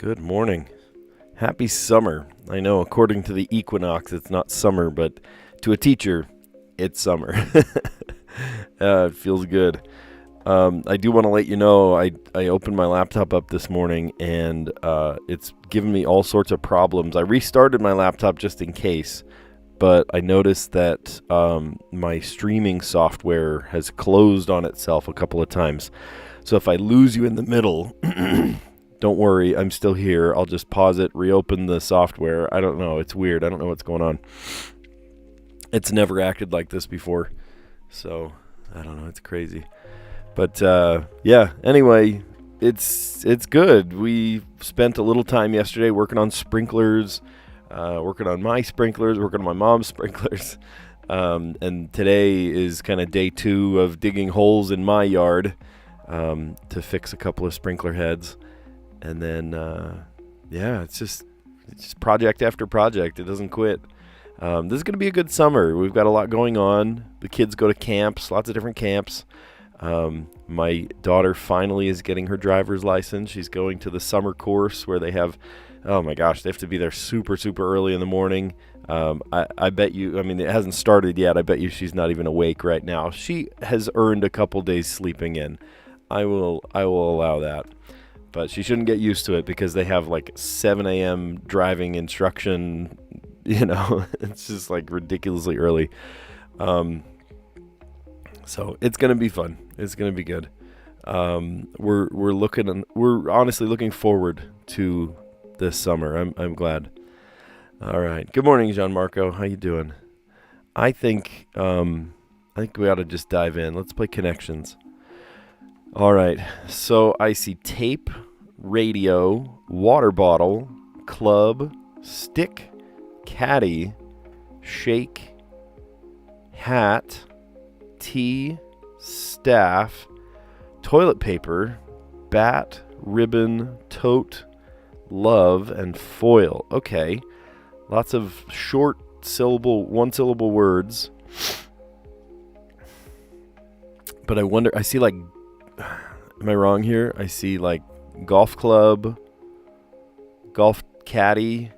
Good morning. Happy summer. I know, according to the equinox, it's not summer, but to a teacher, it's summer. It feels good. I do want to let you know, I opened my laptop up this morning, and it's given me all sorts of problems. I restarted my laptop just in case, but I noticed that my streaming software has closed on itself a couple of times. So if I lose you in the middle, don't worry, I'm still here. I'll just pause it, reopen the software. I don't know. It's weird. I don't know what's going on. It's never acted like this before. So, I don't know. It's crazy. But, yeah, anyway, it's good. We spent a little time yesterday working on sprinklers, working on my sprinklers, working on my mom's sprinklers. And today is kind of day 2 of digging holes in my yard to fix a couple of sprinkler heads. And then, yeah, it's just project after project. It doesn't quit. This is going to be a good summer. We've got a lot going on. The kids go to camps, lots of different camps. My daughter finally is getting her driver's license. She's going to the summer course where they have, oh my gosh, they have to be there super, super early in the morning. I bet you, I mean, it hasn't started yet. I bet you she's not even awake right now. She has earned a couple days sleeping in. I will allow that. But she shouldn't get used to it because they have like 7 a.m. driving instruction, you know, it's just like ridiculously early. So it's going to be fun. It's going to be good. We're honestly looking forward to this summer. I'm glad. All right. Good morning, Gianmarco. How you doing? I think we ought to just dive in. Let's play connections. All right, so I see tape, radio, water bottle, club, stick, caddy, shake, hat, tea, staff, toilet paper, bat, ribbon, tote, love, and foil. Okay, lots of short syllable, one-syllable words. But I wonder, I see like, am I wrong here? I see like golf club, golf caddy,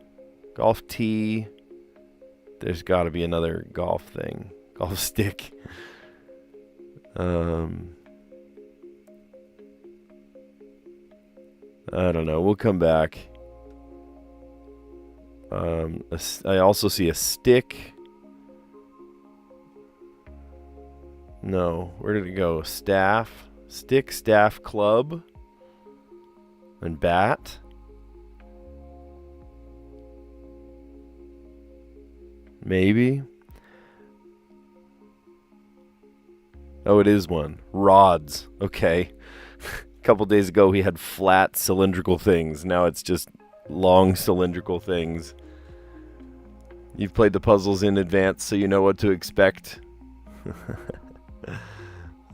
golf tee. There's got to be another golf thing. Golf stick. I don't know. We'll come back. I also see a stick. No. Where did it go? Staff. Stick, staff, club, and bat. Maybe. Oh, it is one. Rods. Okay. A couple days ago, he had flat cylindrical things. Now it's just long cylindrical things. You've played the puzzles in advance, so you know what to expect.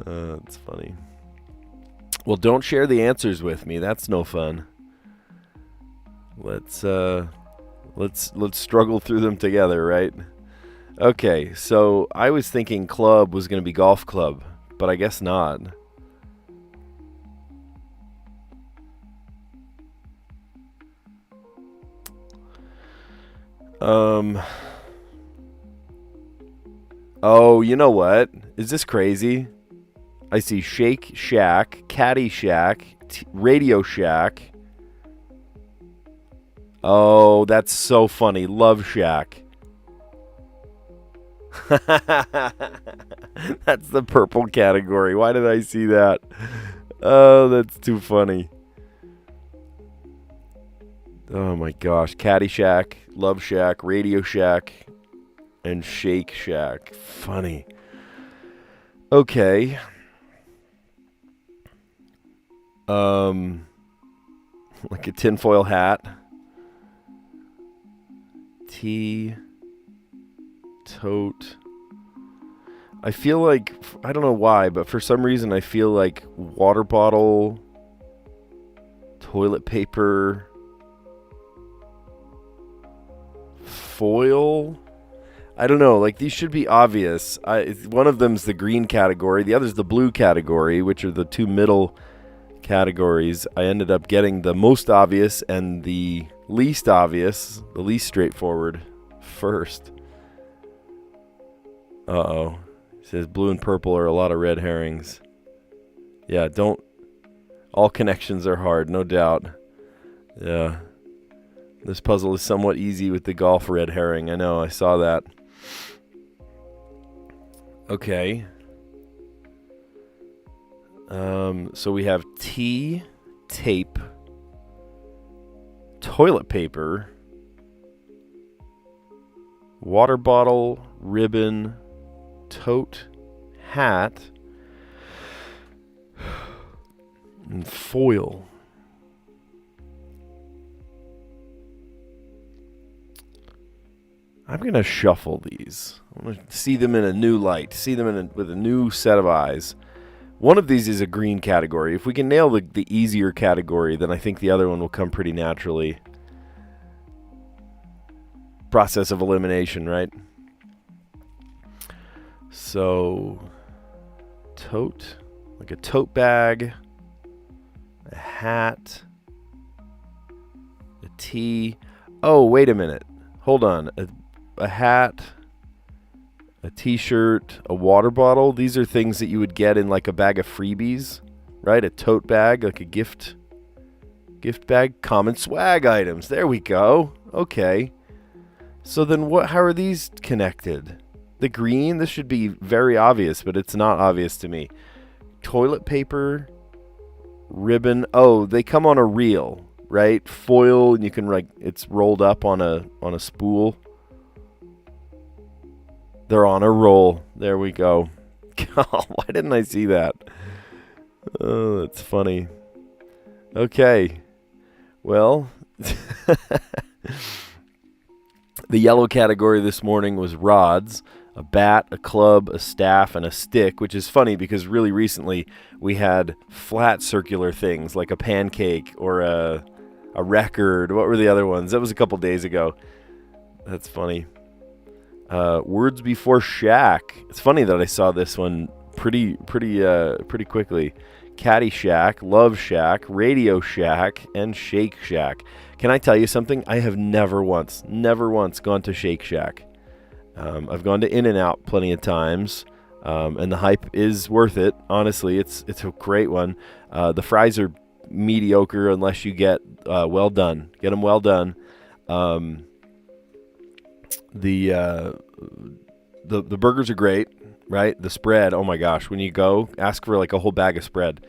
It's funny. Well, don't share the answers with me. That's no fun. Let's struggle through them together, right? Okay, so I was thinking club was going to be golf club, but I guess not. Oh, you know what? Is this crazy? I see Shake Shack, Caddy Shack, Radio Shack. Oh, that's so funny. Love Shack. That's the purple category. Why did I see that? Oh, that's too funny. Oh my gosh. Caddy Shack, Love Shack, Radio Shack, and Shake Shack. Funny. Okay. Like a tinfoil hat. Tea. Tote. I feel like, I don't know why, but for some reason I feel like water bottle, toilet paper, foil. I don't know, like these should be obvious. One of them's the green category, the other's the blue category, which are the two middle categories, I ended up getting the most obvious and the least obvious, the least straightforward first. Uh-oh. It says blue and purple are a lot of red herrings. Yeah, all connections are hard, no doubt. Yeah. This puzzle is somewhat easy with the golf red herring. I know, I saw that. Okay. So we have tea, tape, toilet paper, water bottle, ribbon, tote, hat, and foil. I'm going to shuffle these. I want to see them in a new light, see them with a new set of eyes. One of these is a green category. If we can nail the easier category, then I think the other one will come pretty naturally. Process of elimination, right? So, tote, like a tote bag, a hat, a tee. Oh, wait a minute. Hold on. A hat, a t-shirt, a water bottle. These are things that you would get in like a bag of freebies, right? A tote bag, like a gift bag. Common swag items. There we go. Okay. So then how are these connected? The green, this should be very obvious, but it's not obvious to me. Toilet paper, ribbon. Oh, they come on a reel, right? Foil, and you can it's rolled up on a spool. They're on a roll. There we go. God, why didn't I see that? Oh, that's funny. Okay. Well, the yellow category this morning was rods, a bat, a club, a staff, and a stick, which is funny because really recently we had flat circular things like a pancake or a record. What were the other ones? That was a couple days ago. That's funny. Words before shack. It's funny that I saw this one pretty quickly. Caddyshack, Love Shack, Radio Shack, and Shake Shack. Can I tell you something? I have never once gone to Shake Shack. I've gone to In-N-Out plenty of times, and the hype is worth it. Honestly, it's a great one. The fries are mediocre unless you get well done. Get them well done. The burgers are great, right? The spread, oh my gosh, when you go, ask for like a whole bag of spread.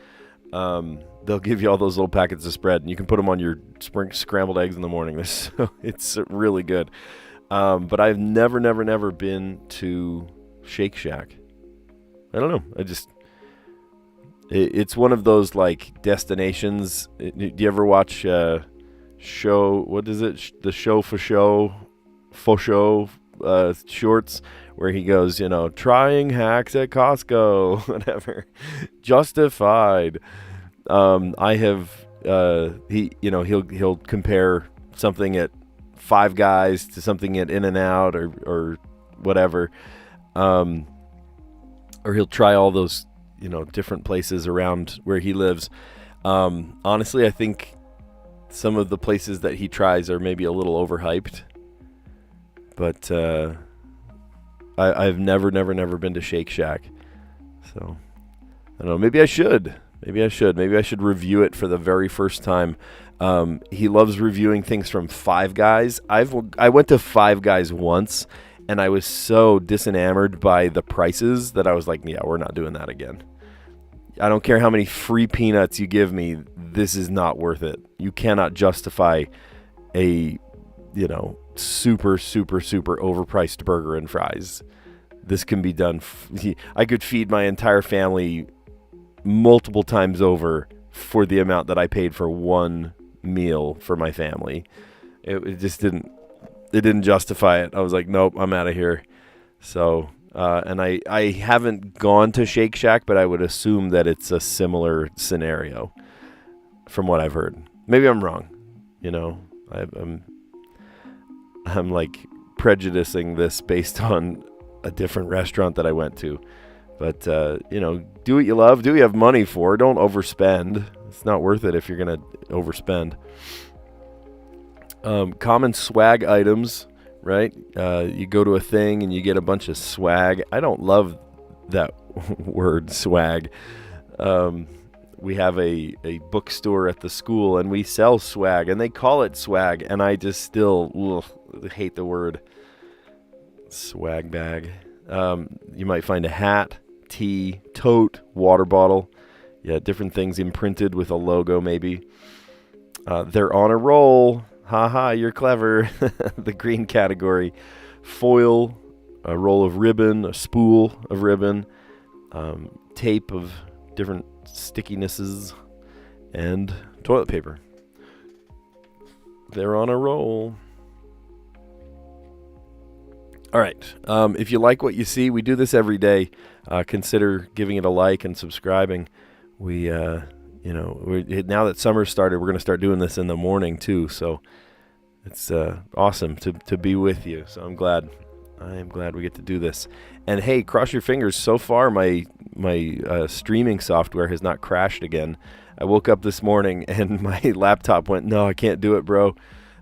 They'll give you all those little packets of spread, and you can put them on your scrambled eggs in the morning. It's really good. But I've never been to Shake Shack. I don't know. It's one of those like destinations. Do you ever watch show? What is it? The show for show. Faux show shorts where he goes, trying hacks at Costco, whatever. Justified. I have he'll compare something at Five Guys to something at In-N-Out or whatever, or he'll try all those different places around where he lives. Honestly, I think some of the places that he tries are maybe a little overhyped. But I've never been to Shake Shack. So, I don't know. Maybe I should. Maybe I should review it for the very first time. He loves reviewing things from Five Guys. I went to Five Guys once, and I was so disenamored by the prices that I was like, yeah, we're not doing that again. I don't care how many free peanuts you give me. This is not worth it. You cannot justify a, super overpriced burger and fries. This can be done. I could feed my entire family multiple times over for the amount that I paid for one meal for my family. It just didn't justify it. I was like, nope, I'm out of here. So, and I haven't gone to Shake Shack, but I would assume that it's a similar scenario from what I've heard. Maybe I'm wrong. I'm like prejudicing this based on a different restaurant that I went to. But, do what you love. Do what you have money for. Don't overspend. It's not worth it if you're going to overspend. Common swag items, right? You go to a thing and you get a bunch of swag. I don't love that word, swag. We have a bookstore at the school, and we sell swag, and they call it swag, and I just still hate the word swag bag. You might find a hat, tee, tote, water bottle. Yeah, different things imprinted with a logo maybe. They're on a roll. Haha, you're clever. The green category. Foil, a roll of ribbon, a spool of ribbon, tape of different stickinesses, and toilet paper. They're on a roll. All right. If you like what you see, we do this every day. Consider giving it a like and subscribing. We, now that summer started, we're going to start doing this in the morning too. So it's awesome to be with you. So I am glad we get to do this. And hey, cross your fingers. So far, my streaming software has not crashed again. I woke up this morning and my laptop went, no, I can't do it, bro.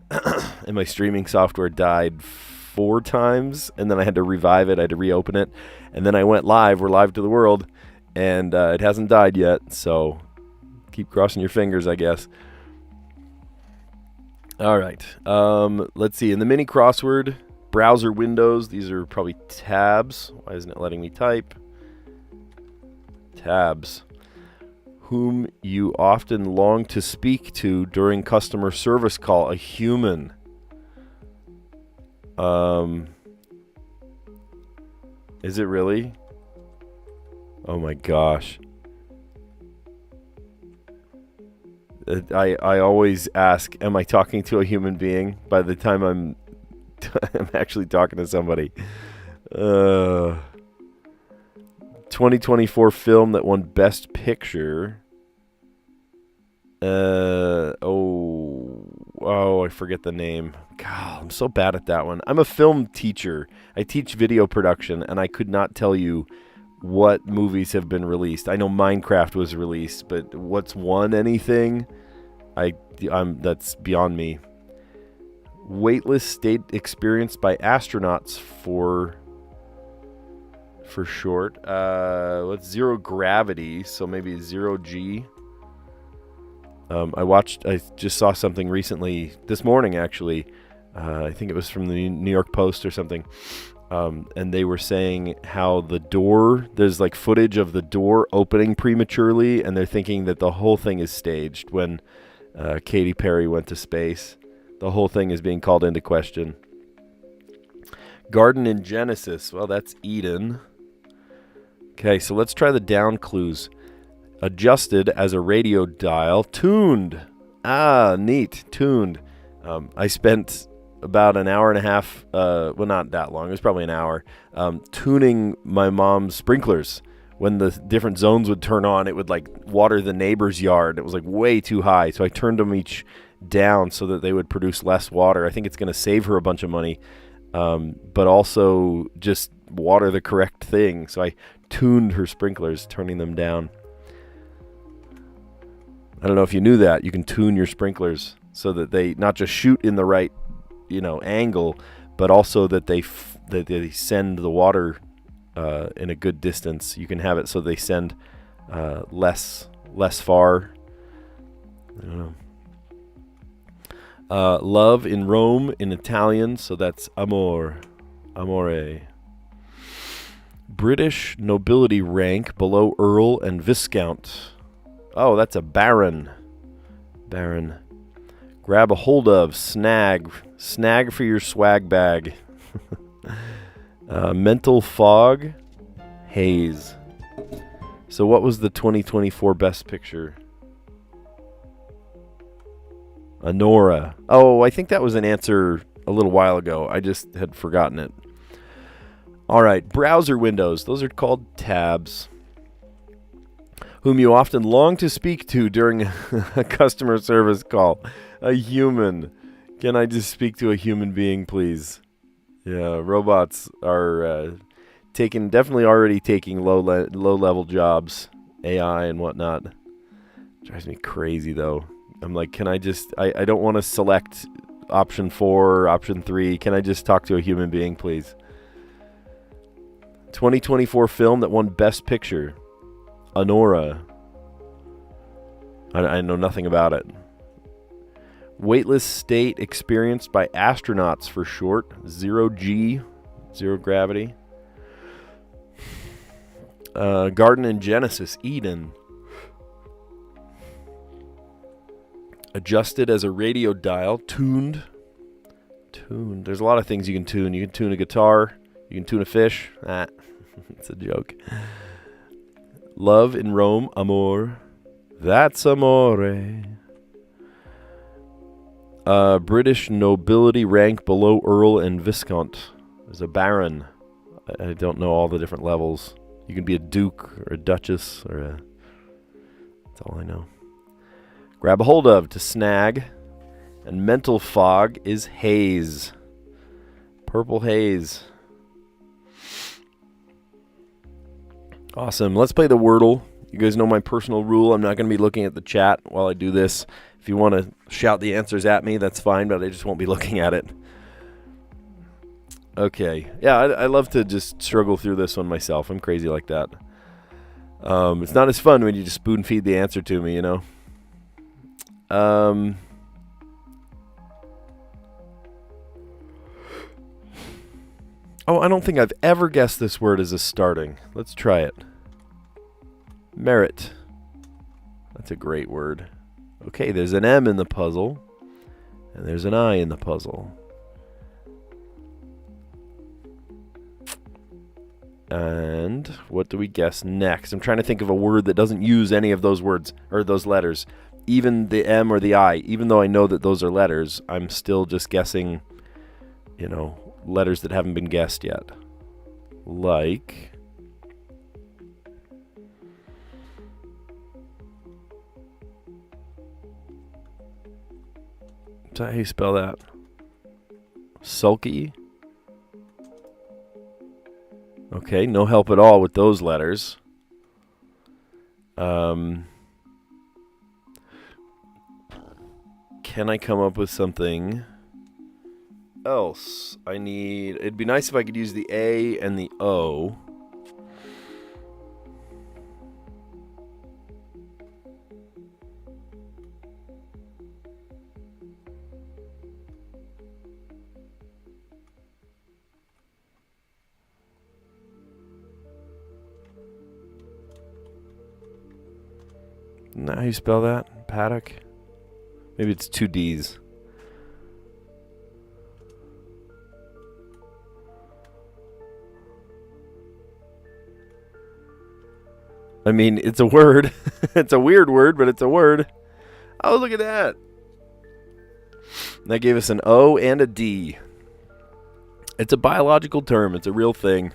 And my streaming software died 4 times, and then I had to revive it. I had to reopen it, and then I went live. We're live to the world, and it hasn't died yet, so keep crossing your fingers, I guess. All right. Let's see. In the mini crossword, browser windows, these are probably tabs. Why isn't it letting me type? Tabs. Whom you often long to speak to during customer service call, a human. Is it really? Oh my gosh. I always ask, am I talking to a human being by the time I'm actually talking to somebody? 2024 film that won Best Picture. I forget the name. God, I'm so bad at that one. I'm a film teacher. I teach video production, and I could not tell you what movies have been released. I know Minecraft was released, but what's won anything? That's beyond me. Weightless state experienced by astronauts for short. What's zero gravity? So maybe 0G. I just saw something recently this morning, actually. I think it was from the New York Post or something. And they were saying how the door, there's like footage of the door opening prematurely, and they're thinking that the whole thing is staged when Katy Perry went to space. The whole thing is being called into question. Garden in Genesis. Well, that's Eden. Okay, so let's try the down clues. Adjusted as a radio dial. Tuned. Ah, neat. Tuned. I spent about an hour and a half, well, not that long. It was probably an hour, tuning my mom's sprinklers. When the different zones would turn on, it would like water the neighbor's yard. It was like way too high. So I turned them each down so that they would produce less water. I think it's going to save her a bunch of money, but also just water the correct thing. So I tuned her sprinklers, turning them down. I don't know if you knew that. You can tune your sprinklers so that they not just shoot in the right, angle, but also that they send the water in a good distance. You can have it so they send less far. I don't know. Love in Rome in Italian, so that's amore. British nobility rank below Earl and Viscount. Oh, that's a baron. Baron. Grab a hold of. Snag. Snag for your swag bag. Mental fog. Haze. So what was the 2024 Best Picture? Anora. Oh, I think that was an answer a little while ago. I just had forgotten it. All right. Browser windows. Those are called tabs. Whom you often long to speak to during a customer service call. A human. Can I just speak to a human being, please? Yeah, robots are definitely already taking low level jobs, AI and whatnot. Drives me crazy though. I'm like, can I just? I don't want to select option 4 or option 3. Can I just talk to a human being, please? 2024 film that won Best Picture. Honora. I know nothing about it. Weightless state experienced by astronauts for short. 0G. Zero gravity. Garden in Genesis. Eden. Adjusted as a radio dial. Tuned. There's a lot of things you can tune. You can tune a guitar. You can tune a fish. It's a joke. Love in Rome. Amor. That's amore. British nobility rank below Earl and Viscount. There's a baron. I don't know all the different levels. You can be a duke or a duchess or a... That's all I know. Grab a hold of, to snag. And mental fog is haze. Purple haze. Awesome. Let's play the Wordle. You guys know my personal rule. I'm not going to be looking at the chat while I do this. If you want to shout the answers at me, that's fine, but I just won't be looking at it. Okay. Yeah, I love to just struggle through this one myself. I'm crazy like that. It's not as fun when you just spoon feed the answer to me, you know? Oh, I don't think I've ever guessed this word as a starting. Let's try it. Merit. That's a great word. Okay, there's an M in the puzzle. And there's an I in the puzzle. And what do we guess next? I'm trying to think of a word that doesn't use any of those words, or those letters. Even the M or the I, even though I know that those are letters, I'm still just guessing, you know, letters that haven't been guessed yet. Like... Is that how you spell that? Sulky? Okay, no help at all with those letters. Can I come up with something else? It'd be nice if I could use the A and the O. Isn't that how you spell that? Paddock? Maybe it's 2 D's. I mean, it's a word. It's a weird word, but it's a word. Oh, look at that. That gave us an O and a D. It's a biological term. It's a real thing.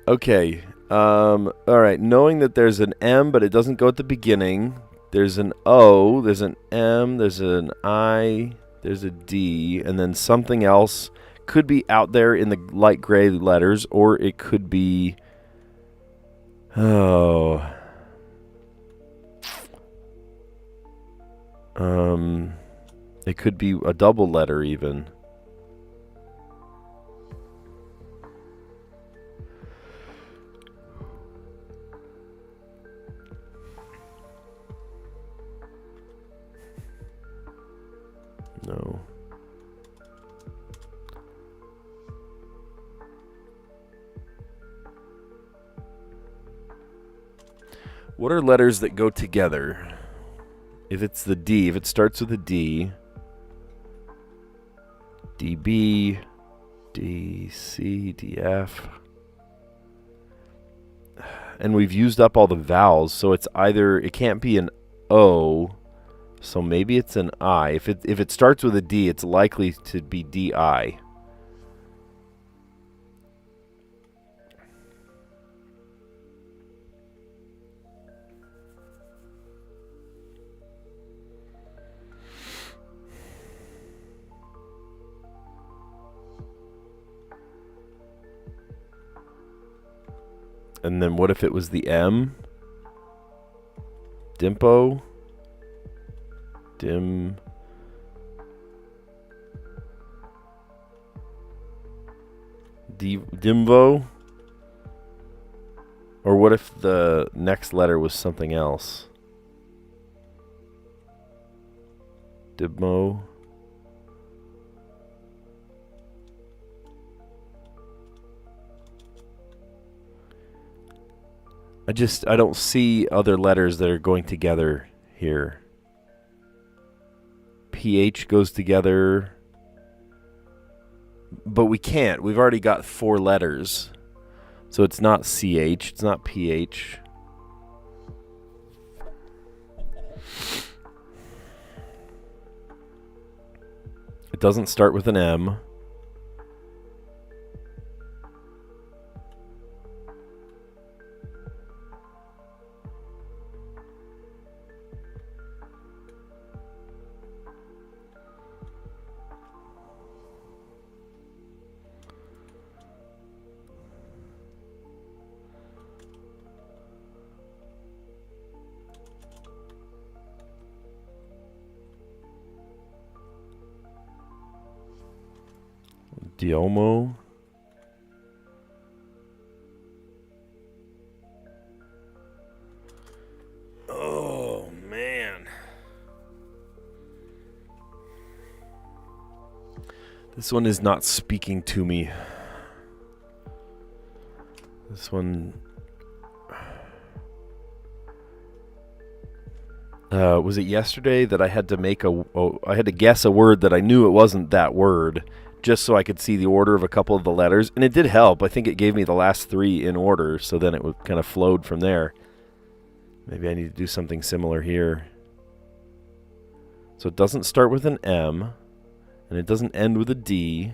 Okay. All right. Knowing that there's an M, but it doesn't go at the beginning. There's an O. There's an M. There's an I. There's a D. And then something else could be out there in the light gray letters, or it could be... Oh. It could be a double letter even. No. What are letters that go together? If it's the D, if it starts with a D, DB, DC, DF. And we've used up all the vowels, so it's either, it can't be an O, so maybe it's an I. If it starts with a D, it's likely to be DI. And then what if it was the M? Dimpo? Dimvo? Or what if the next letter was something else? Dibmo? I don't see other letters that are going together here. PH goes together. But we can't. We've already got 4 letters. So it's not CH. It's not PH. It doesn't start with an M. Diomo. Oh, man. This one is not speaking to me. This one... was it yesterday that I had to make I had to guess a word that I knew it wasn't that word, just so I could see the order of a couple of the letters, and it did help. I think it gave me the last 3 in order, so then it kind of flowed from there. Maybe I need to do something similar here. So it doesn't start with an M, and it doesn't end with a D.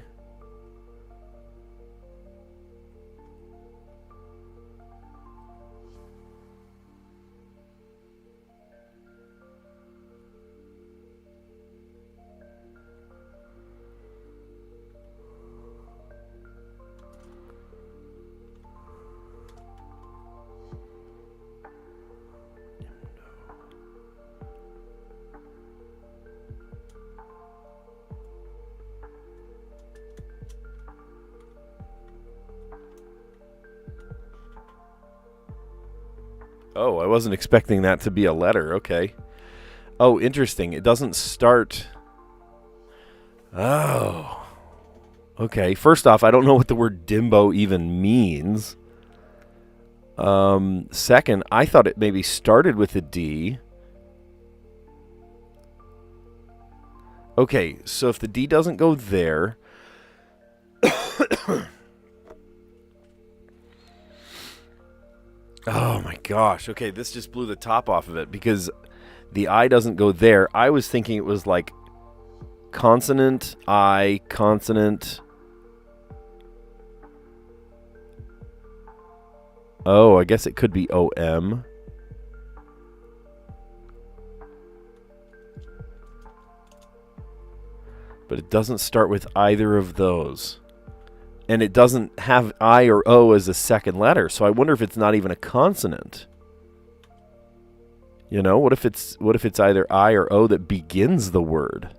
Oh, I wasn't expecting that to be a letter. Okay. Oh, interesting. It doesn't start... Oh. Okay. First off, I don't know what the word Dimbo even means. Second, I thought it maybe started with a D. Okay, so if the D doesn't go there... Oh my gosh. Okay, this just blew the top off of it because the I doesn't go there. I was thinking it was like consonant, I, consonant. Oh, I guess it could be OM. But it doesn't start with either of those. And it doesn't have I or O as a second letter, so I wonder if it's not even a consonant. You know, what if it's either I or O that begins the word?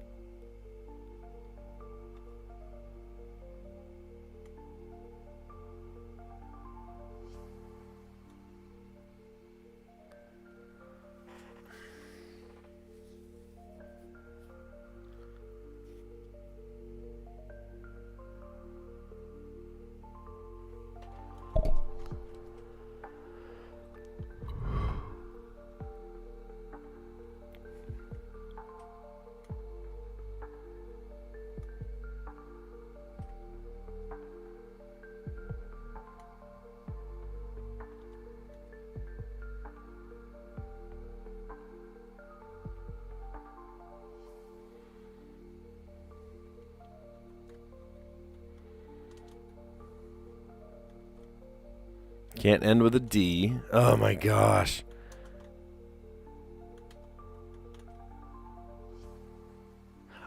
Can't end with a D. Oh my gosh.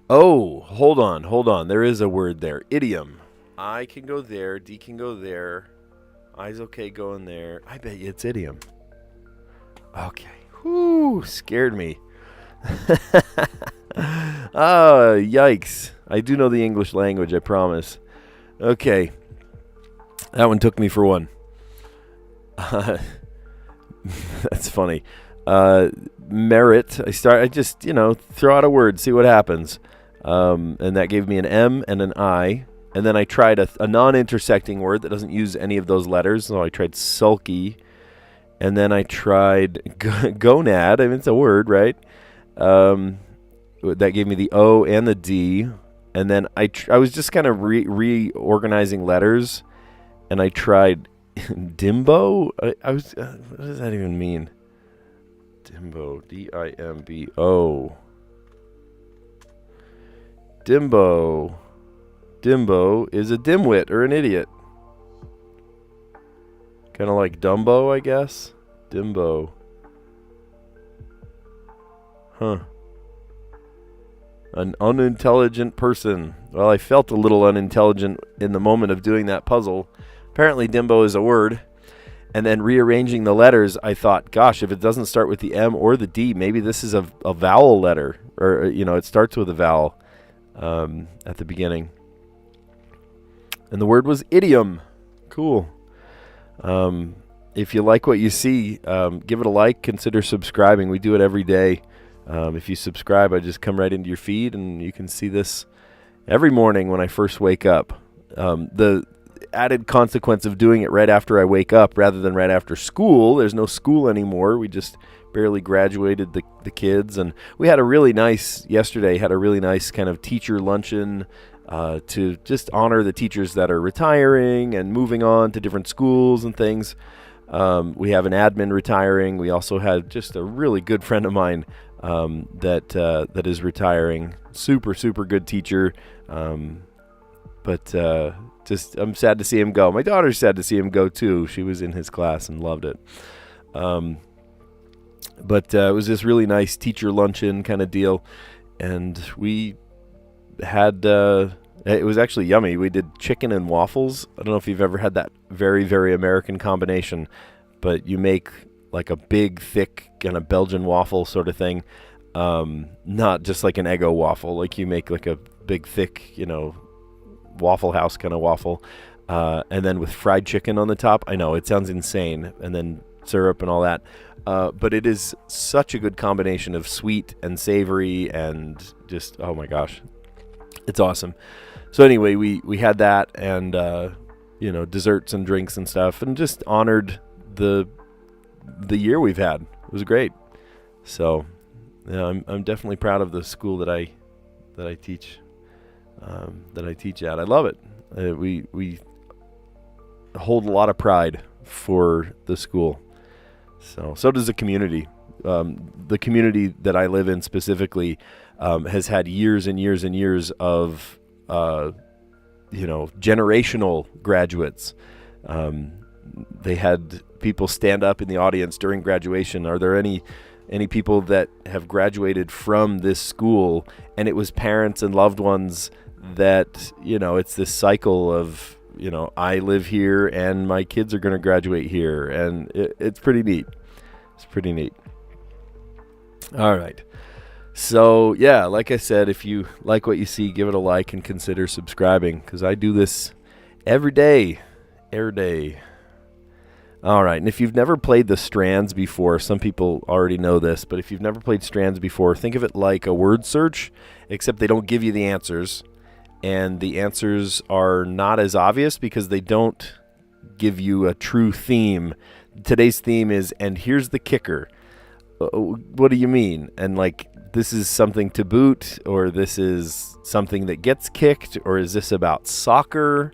Oh, hold on. There is a word there. Idiom. I can go there. D can go there. Eyes okay going there. I bet you it's idiom. Okay. Whoo, scared me. Oh, yikes. I do know the English language, I promise. Okay. That one took me for one. That's funny. Merit. I just, throw out a word, see what happens. And that gave me an M and an I. And then I tried a non-intersecting word that doesn't use any of those letters. So I tried sulky. And then I tried gonad. I mean, it's a word, right? That gave me the O and the D. And then I was just kind of reorganizing letters. And I tried dimbo. I was. What does that even mean? Dimbo. D-I-M-B-O. Dimbo. Dimbo is a dimwit or an idiot. Kind of like Dumbo, I guess. Dimbo. Huh. An unintelligent person. Well, I felt a little unintelligent in the moment of doing that puzzle. Apparently, Dimbo is a word. And then rearranging the letters, I thought, gosh, if it doesn't start with the M or the D, maybe this is a vowel letter. Or, it starts with a vowel at the beginning. And the word was idiom. Cool. If you like what you see, give it a like. Consider subscribing. We do it every day. If you subscribe, I just come right into your feed, and you can see this every morning when I first wake up. The added consequence of doing it right after I wake up rather than right after school, there's no school anymore. We just barely graduated the kids, and we had yesterday had a really nice kind of teacher luncheon to just honor the teachers that are retiring and moving on to different schools and things. We have an admin retiring. We also had just a really good friend of mine that is retiring. Super, super good teacher. But I'm sad to see him go. My daughter's sad to see him go too. She was in his class and loved it. But it was this really nice teacher luncheon kind of deal. And we had, it was actually yummy. We did chicken and waffles. I don't know if you've ever had that very, very American combination, but you make like a big, thick kind of Belgian waffle sort of thing. Not just like an Eggo waffle. Like you make like a big, thick, Waffle House kind of waffle. And then with fried chicken on the top. I know, it sounds insane. And then syrup and all that. But it is such a good combination of sweet and savory and just, oh my gosh, it's awesome. So anyway, we had that and, desserts and drinks and stuff and just honored the year we've had. It was great. So I'm definitely proud of the school that I teach, at. I love it. We hold a lot of pride for the school. So does the community. The community that I live in specifically has had years and years and years of, generational graduates. They had people stand up in the audience during graduation. Are there any people that have graduated from this school? And it was parents and loved ones that, it's this cycle of, I live here and my kids are going to graduate here. And it's pretty neat. It's pretty neat. All right. So, yeah, like I said, if you like what you see, give it a like and consider subscribing because I do this every day. All right, and if you've never played the Strands before, some people already know this, but if you've never played Strands before, think of it like a word search, except they don't give you the answers, and the answers are not as obvious because they don't give you a true theme. Today's theme is, and here's the kicker. What do you mean? And this is something to boot, or this is something that gets kicked, or is this about soccer?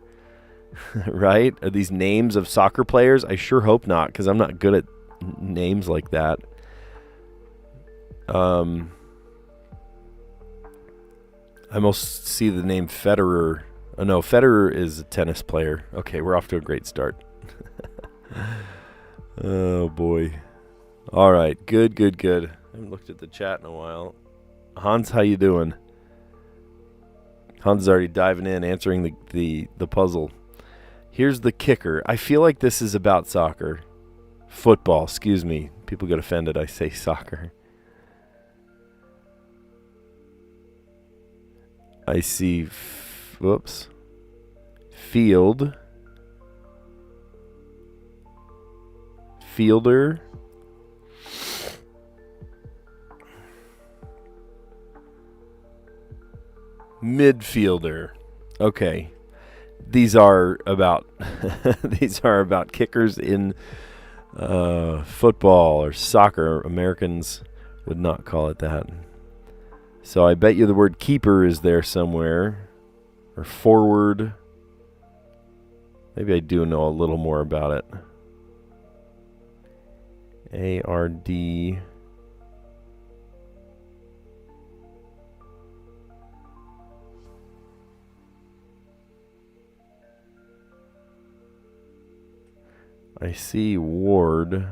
Right? Are these names of soccer players? I sure hope not, because I'm not good at names like that. I almost see the name Federer. Oh, no, Federer is a tennis player. Okay, we're off to a great start. Oh, boy. All right, good. I haven't looked at the chat in a while. Hans, how you doing? Hans is already diving in, answering the puzzle. Here's the kicker. I feel like this is about soccer. Football, excuse me. People get offended I say soccer. I see, whoops, field, fielder, midfielder. Okay, these are about these are about kickers in football or soccer. Americans would not call it that. So I bet you the word keeper is there somewhere, or forward. Maybe I do know a little more about it. A-R-D. I see ward.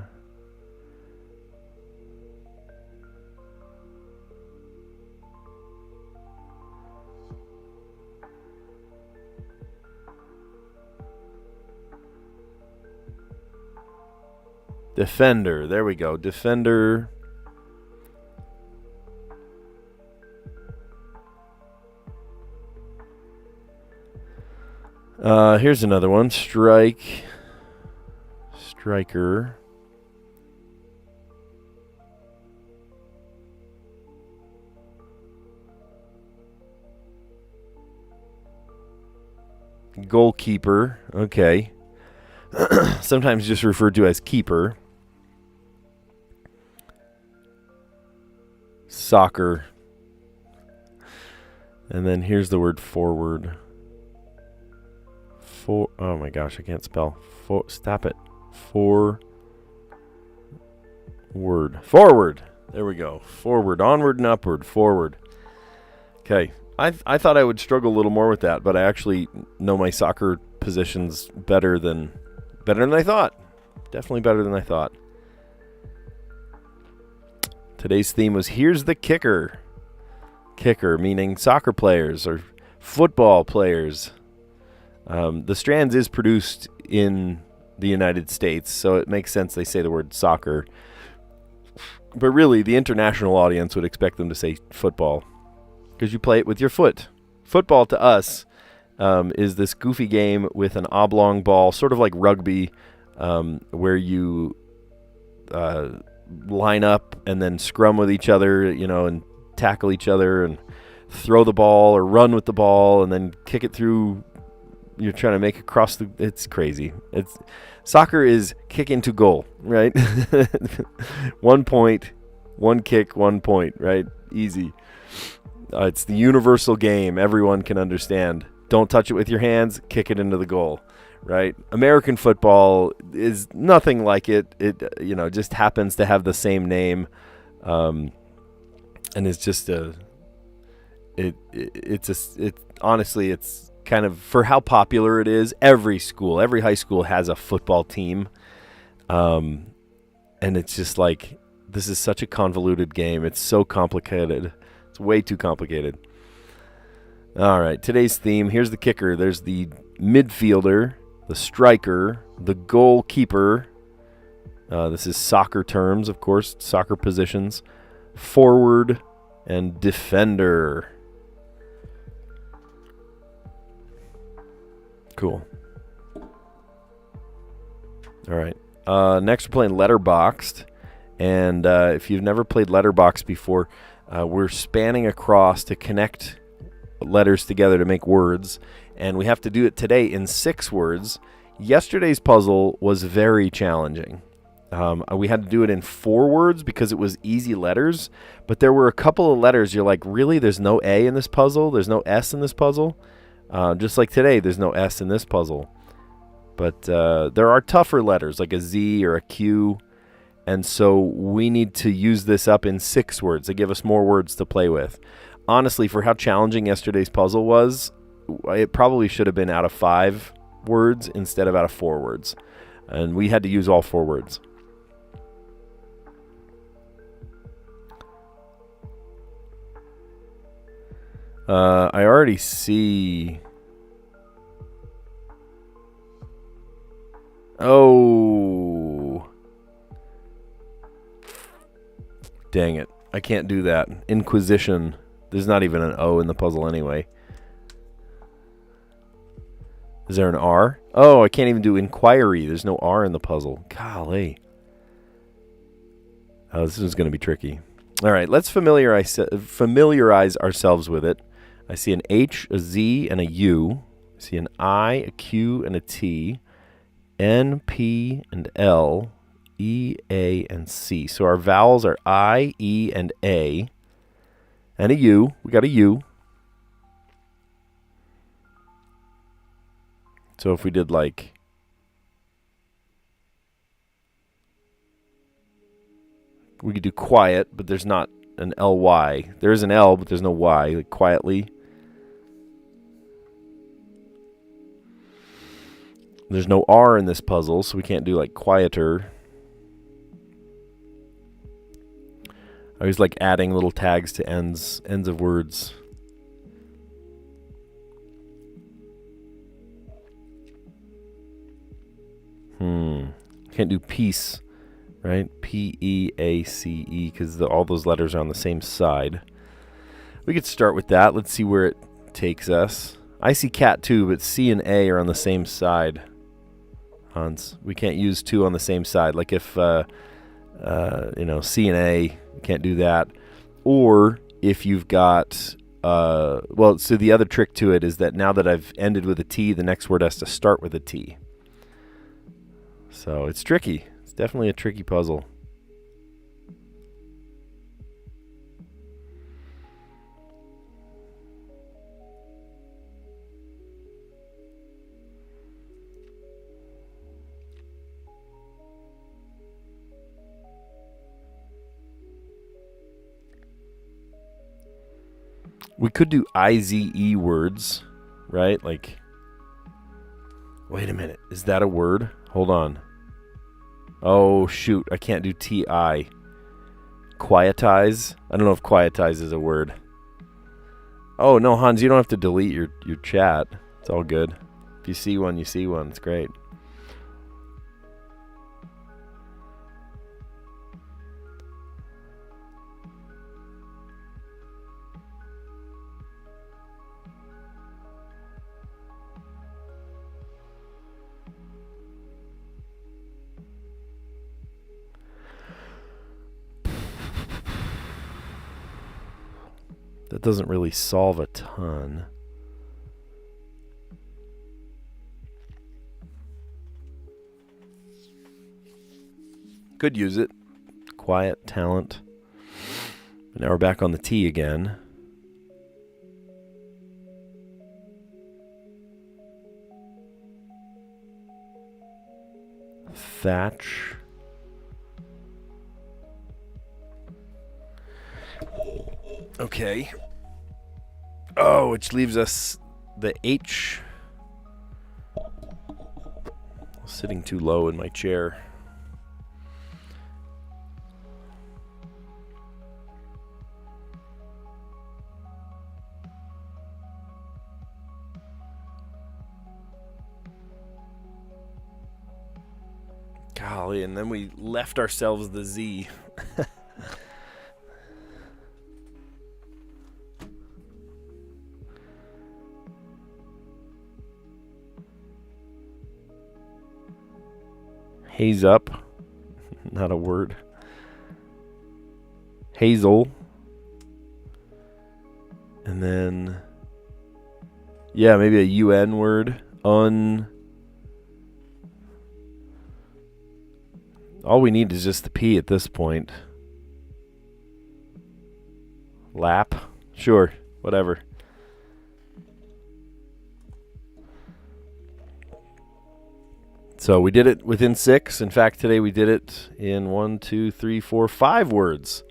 Defender. There we go. Defender. Here's another one. Strike. Striker. Goalkeeper. Okay. Sometimes just referred to as keeper. Soccer. And then here's the word forward. Oh my gosh, I can't spell. Stop it. Forward. Forward. There we go. Forward. Onward and upward. Forward. Okay. I thought I would struggle a little more with that, but I actually know my soccer positions better than I thought. Definitely better than I thought. Today's theme was here's the kicker. Kicker meaning soccer players or football players. The Strands is produced in the United States, so it makes sense they say the word soccer. But really, the international audience would expect them to say football because you play it with your foot. Football to us is this goofy game with an oblong ball, sort of like rugby, where you line up and then scrum with each other, and tackle each other and throw the ball or run with the ball and then kick it through. You're trying to make it across it's crazy. Soccer is kick into goal, right? 1 point, one kick, 1 point, right? Easy. It's the universal game everyone can understand. Don't touch it with your hands, kick it into the goal, right? American football is nothing like it. It just happens to have the same name, and it's just honestly it's kind of, for how popular it is, every high school has a football team, and it's just like, this is such a convoluted game. It's so complicated. It's way too complicated. All right, today's theme, here's the kicker. There's the midfielder, the striker, the goalkeeper. This is soccer terms, of course, soccer positions. Forward and defender. Cool. All right. Next, we're playing Letterboxd. And if you've never played Letterboxd before, we're spanning across to connect letters together to make words. And we have to do it today in 6 words. Yesterday's puzzle was very challenging. We had to do it in 4 words because it was easy letters. But there were a couple of letters you're like, really? There's no A in this puzzle? There's no S in this puzzle? Just like today, there's no S in this puzzle. But there are tougher letters, like a Z or a Q. And so we need to use this up in 6 words to give us more words to play with. Honestly, for how challenging yesterday's puzzle was, it probably should have been out of 5 words instead of out of 4 words. And we had to use all 4 words. I already see Oh. Dang it. I can't do that. Inquisition. There's not even an O in the puzzle anyway. Is there an R? Oh, I can't even do inquiry. There's no R in the puzzle. Golly. Oh, this is going to be tricky. All right, let's familiarize ourselves with it. I see an H, a Z, and a U. I see an I, a Q, and a T. N, P, and L. E, A, and C. So our vowels are I, E, and A. And a U. We got a U. So if we did like... we could do quiet, but there's not an L-Y. There is an L, but there's no Y. Like quietly. There's no R in this puzzle, so we can't do like quieter. I always like adding little tags to ends of words. Can't do peace, right? P-E-A-C-E, because all those letters are on the same side. We could start with that. Let's see where it takes us. I see cat too, but C and A are on the same side. Hans, we can't use two on the same side. Like if, C and A, we can't do that. Or if you've got, well, so the other trick to it is that now that I've ended with a T, the next word has to start with a T. So it's tricky. It's definitely a tricky puzzle. We could do I-Z-E words, right? Like, wait a minute. Is that a word? Hold on. Oh, shoot. I can't do T-I. Quietize? I don't know if quietize is a word. Oh, no, Hans, you don't have to delete your chat. It's all good. If you see one, you see one. It's great. That doesn't really solve a ton. Could use it. Quiet, talent. Now we're back on the T again. Thatch. Okay. Oh, which leaves us the H. Sitting too low in my chair. Golly, and then we left ourselves the Z. Haze up. Not a word. Hazel. And then, yeah, maybe a UN word. All we need is just the P at this point. Lap. Sure, whatever. So we did it within 6. In fact, today we did it in 1, 2, 3, 4, 5 words.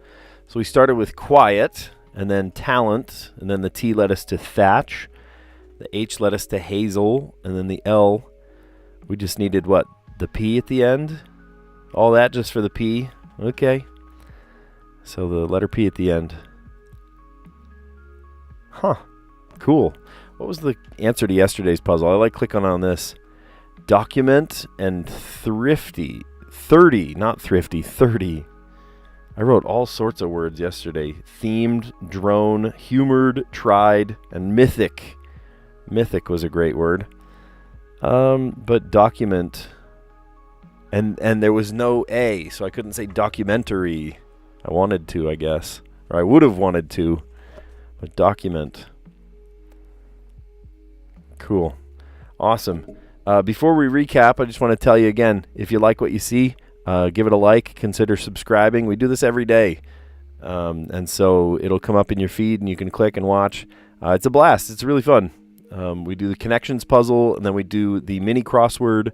So we started with quiet, and then talent, and then the T led us to thatch. The H led us to hazel, and then the L, we just needed what? The P at the end? All that just for the P? Okay. So the letter P at the end. Huh. Cool. What was the answer to yesterday's puzzle? I like clicking on this. document, and thrifty. 30, not thrifty, 30. I wrote all sorts of words yesterday. Themed, drone, humored, tried, and mythic. Mythic was a great word. But document, and there was no A, so I couldn't say documentary. I wanted to, I guess. Or I would have wanted to. But document. Cool. Awesome. Before we recap, I just want to tell you again, if you like what you see, give it a like, consider subscribing. We do this every day. And so it'll come up in your feed and you can click and watch. It's a blast. It's really fun. We do the connections puzzle, and then we do the mini crossword,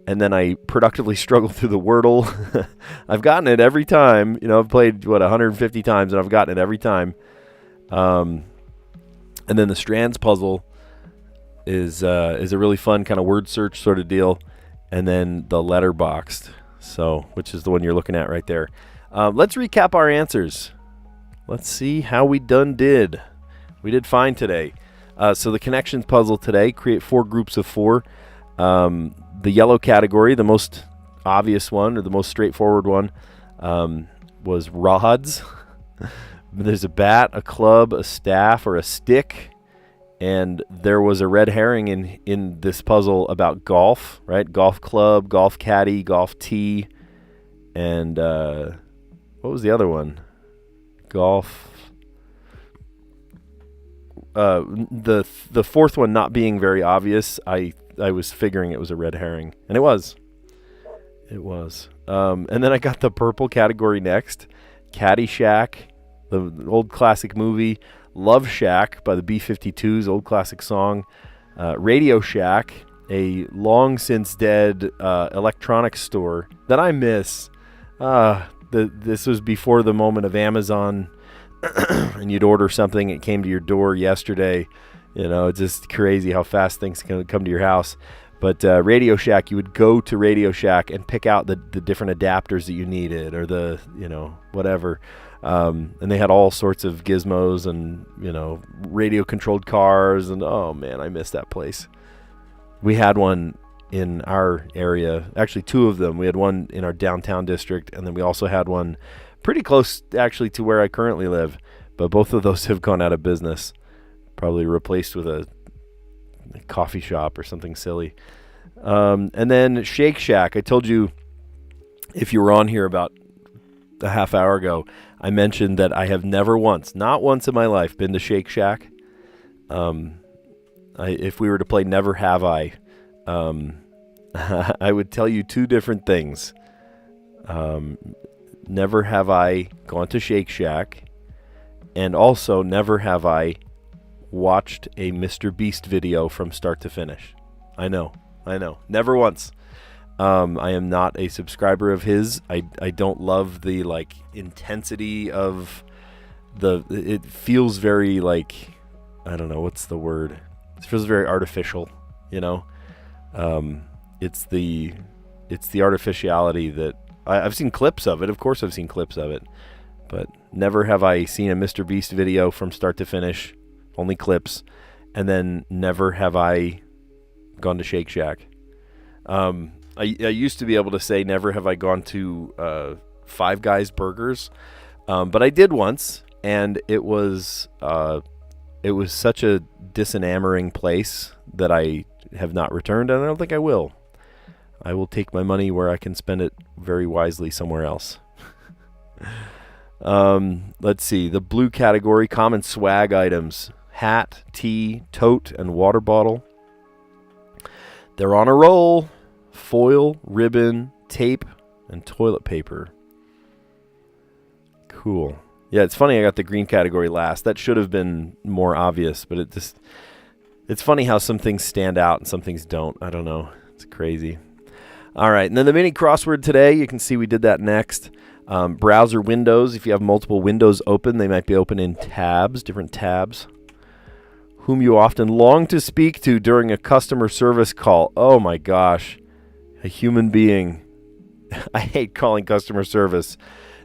and then I productively struggle through the Wordle. I've gotten it every time. I've played, 150 times, and I've gotten it every time. And then the Strands puzzle is a really fun kind of word search sort of deal, and then the letterboxed, which is the one you're looking at right there. Let's recap our answers. Let's see how we did. We did fine today. So the connections puzzle today, create 4 groups of 4. The yellow category, the most obvious one, or the most straightforward one, was rods. There's a bat, a club, a staff, or a stick. And there was a red herring in this puzzle about golf, right? Golf club, golf caddy, golf tee, and what was the other one? Golf. The fourth one not being very obvious, I was figuring it was a red herring, and it was. And then I got the purple category next. Caddyshack, the old classic movie. Love Shack by the B-52s, old classic song. Radio Shack, a long since dead electronics store that I miss. This was before the moment of Amazon, and you'd order something, it came to your door yesterday. It's just crazy how fast things can come to your house. But Radio Shack, you would go to Radio Shack and pick out the different adapters that you needed, or the whatever. And they had all sorts of gizmos and, radio controlled cars. And oh man, I miss that place. We had one in our area, actually 2 of them. We had one in our downtown district, and then we also had one pretty close actually to where I currently live. But both of those have gone out of business, probably replaced with a coffee shop or something silly. And then Shake Shack. I told you, if you were on here about a half hour ago, I mentioned that I have never once, not once in my life, been to Shake Shack. If we were to play Never Have I, I would tell you 2 different things. Never have I gone to Shake Shack, and also never have I watched a Mr. Beast video from start to finish. I know. Never once. I am not a subscriber of his. I don't love the intensity of it feels very I don't know, what's the word? It feels very artificial, It's the artificiality that I've seen clips of it. Of course I've seen clips of it, but never have I seen a Mr. Beast video from start to finish, only clips. And then never have I gone to Shake Shack. I used to be able to say never have I gone to Five Guys Burgers, but I did once, and it was such a disenamoring place that I have not returned, and I don't think I will. I will take my money where I can spend it very wisely somewhere else. Let's see. The blue category, common swag items: hat, tee, tote, and water bottle. They're on a roll. Foil, ribbon, tape, and toilet paper. Cool. Yeah, it's funny I got the green category last. That should have been more obvious, but it's funny how some things stand out and some things don't. I don't know. It's crazy. All right, and then the mini crossword today, you can see we did that next. Browser windows, if you have multiple windows open, they might be open in tabs, different tabs. Whom you often long to speak to during a customer service call. Oh my gosh. A human being. I hate calling customer service.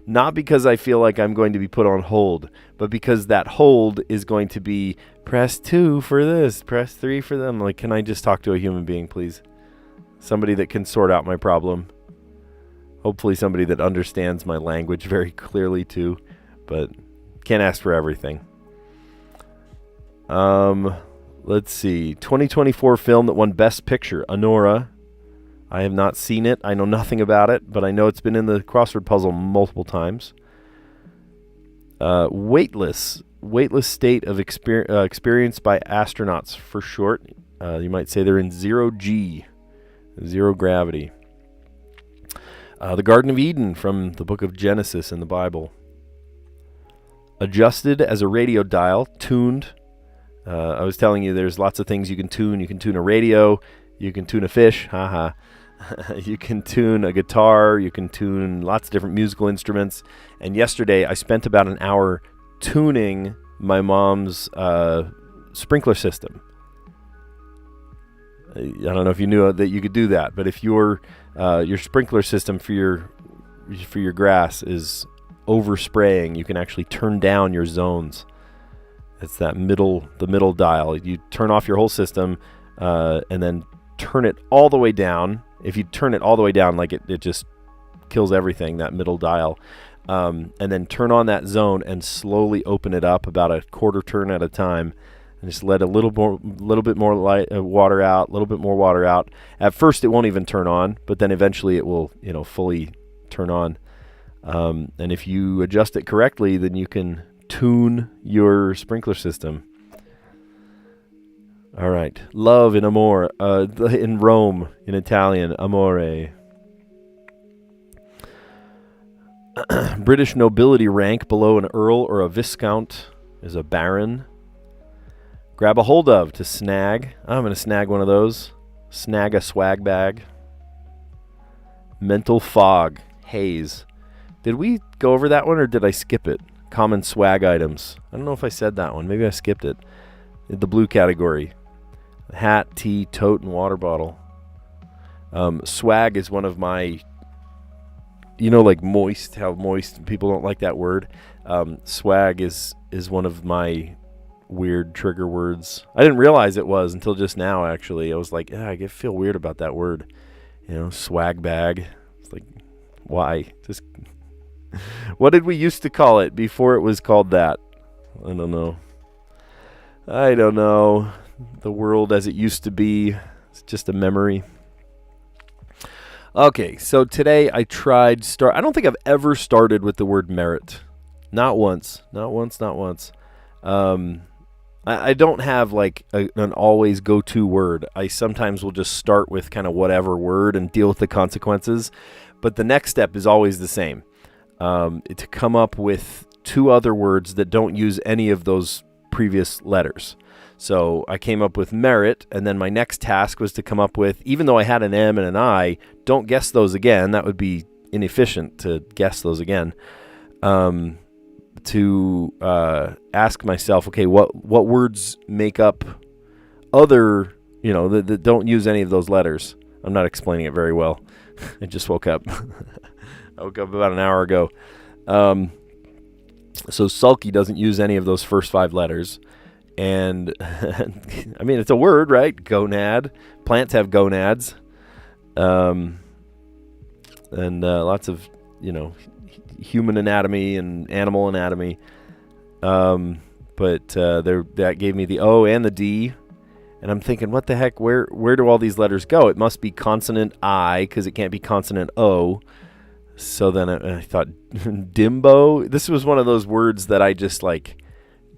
Not because I feel like I'm going to be put on hold, but because that hold is going to be press 2 for this, press 3 for them. Can I just talk to a human being, please? Somebody that can sort out my problem. Hopefully somebody that understands my language very clearly too, but can't ask for everything. Let's see. 2024 film that won Best Picture, Anora. I have not seen it. I know nothing about it, but I know it's been in the crossword puzzle multiple times. Weightless state of experience by astronauts, for short. You might say they're in 0G, zero gravity. The Garden of Eden from the book of Genesis in the Bible. Adjusted as a radio dial, tuned. I was telling you there's lots of things you can tune. You can tune a radio, you can tune a fish, haha. You can tune a guitar, you can tune lots of different musical instruments. And yesterday I spent about an hour tuning my mom's sprinkler system. I don't know if you knew that you could do that, but if your sprinkler system for your grass is overspraying, you can actually turn down your zones. It's the middle dial. You turn off your whole system and then turn it all the way down. If you turn it all the way down, like it just kills everything, that middle dial. And then turn on that zone and slowly open it up about a quarter turn at a time. And just let a little bit more water out, a little bit more water out. At first, it won't even turn on, but then eventually it will, fully turn on. And if you adjust it correctly, then you can tune your sprinkler system. All right. Love in amore. In Rome, in Italian, amore. British nobility rank below an earl or a viscount is a baron. Grab a hold of, to snag. I'm going to snag one of those. Snag a swag bag. Mental fog, haze. Did we go over that one or did I skip it? Common swag items. I don't know if I said that one. Maybe I skipped it. The blue category. Hat, tea, tote, and water bottle. Swag is one of my, like moist, how moist, people don't like that word. Swag is one of my weird trigger words. I didn't realize it was until just now, actually. I was like, I feel weird about that word. Swag bag. It's like, why? Just, what did we used to call it before it was called that? I don't know. The world as it used to be, it's just a memory. Okay, so today I tried I don't think I've ever started with the word merit. Not once. I don't have like an always go-to word. I sometimes will just start with kind of whatever word and deal with the consequences. But the next step is always the same. To come up with two other words that don't use any of those previous letters. So I came up with merit, and then my next task was to come up with, even though I had an M and an I, don't guess those again. That would be inefficient to guess those again. To ask myself, okay, what words make up other, that don't use any of those letters. I'm not explaining it very well. I just woke up. I woke up about an hour ago. So sulky doesn't use any of those first 5 letters. And, I mean, it's a word, right? Gonad. Plants have gonads. And lots of, human anatomy and animal anatomy. But that gave me the O and the D. And I'm thinking, what the heck? Where do all these letters go? It must be consonant I, because it can't be consonant O. So then I thought, dimbo. This was one of those words that I just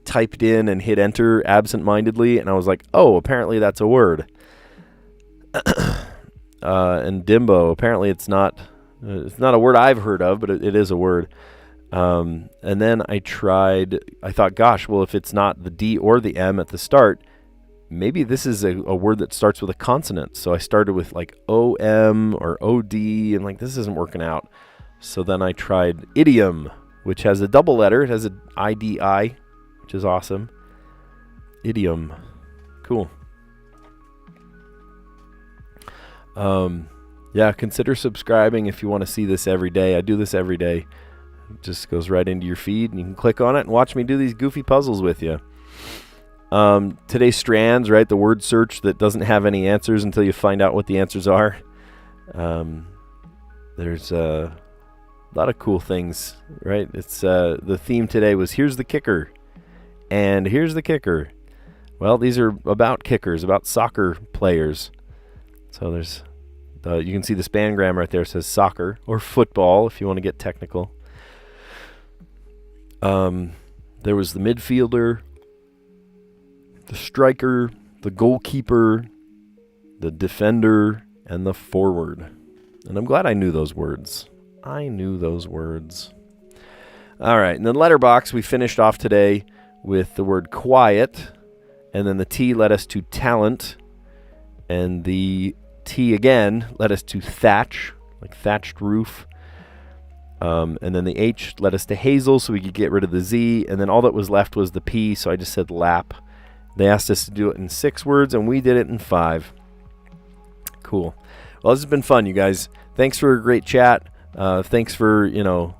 typed in and hit enter absent-mindedly, and I was like, oh, apparently that's a word. And dimbo, apparently it's not a word I've heard of, but it is a word. And then I thought, gosh, well, if it's not the D or the M at the start, maybe this is a word that starts with a consonant. So I started with O-M or O-D, and this isn't working out. So then I tried idiom, which has a double letter. It has an I-D-I, which is awesome. Idiom. Cool. Yeah, consider subscribing if you want to see this every day. I do this every day. It just goes right into your feed, and you can click on it and watch me do these goofy puzzles with you. Today's Strands, right? The word search that doesn't have any answers until you find out what the answers are. There's a lot of cool things, right? It's the theme today was here's the kicker, and here's the kicker. Well, these are about kickers, about soccer players. So there's you can see the spangram right there. It says soccer or football if you want to get technical. There was the midfielder, the striker, the goalkeeper, the defender, and the forward. And I'm glad I knew those words. I knew those words. All right, and then letterbox, we finished off today with the word quiet, and then the T led us to talent, and the T again led us to thatch, like thatched roof. And then the H led us to hazel, so we could get rid of the Z, and then all that was left was the P, so I just said lap. They asked us to do it in 6 words, and we did it in 5. Cool. Well, this has been fun, you guys. Thanks for a great chat. Thanks for,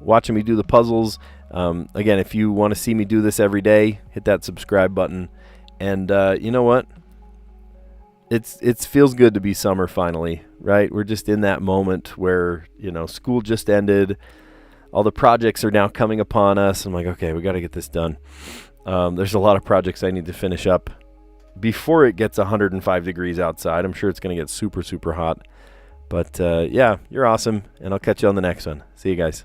watching me do the puzzles. Again, if you want to see me do this every day, hit that subscribe button. And you know what? It feels good to be summer finally, right? We're just in that moment where, school just ended. All the projects are now coming upon us. I'm like, okay, we got to get this done. There's a lot of projects I need to finish up before it gets 105 degrees outside. I'm sure it's going to get super, super hot. But yeah, you're awesome, and I'll catch you on the next one. See you guys.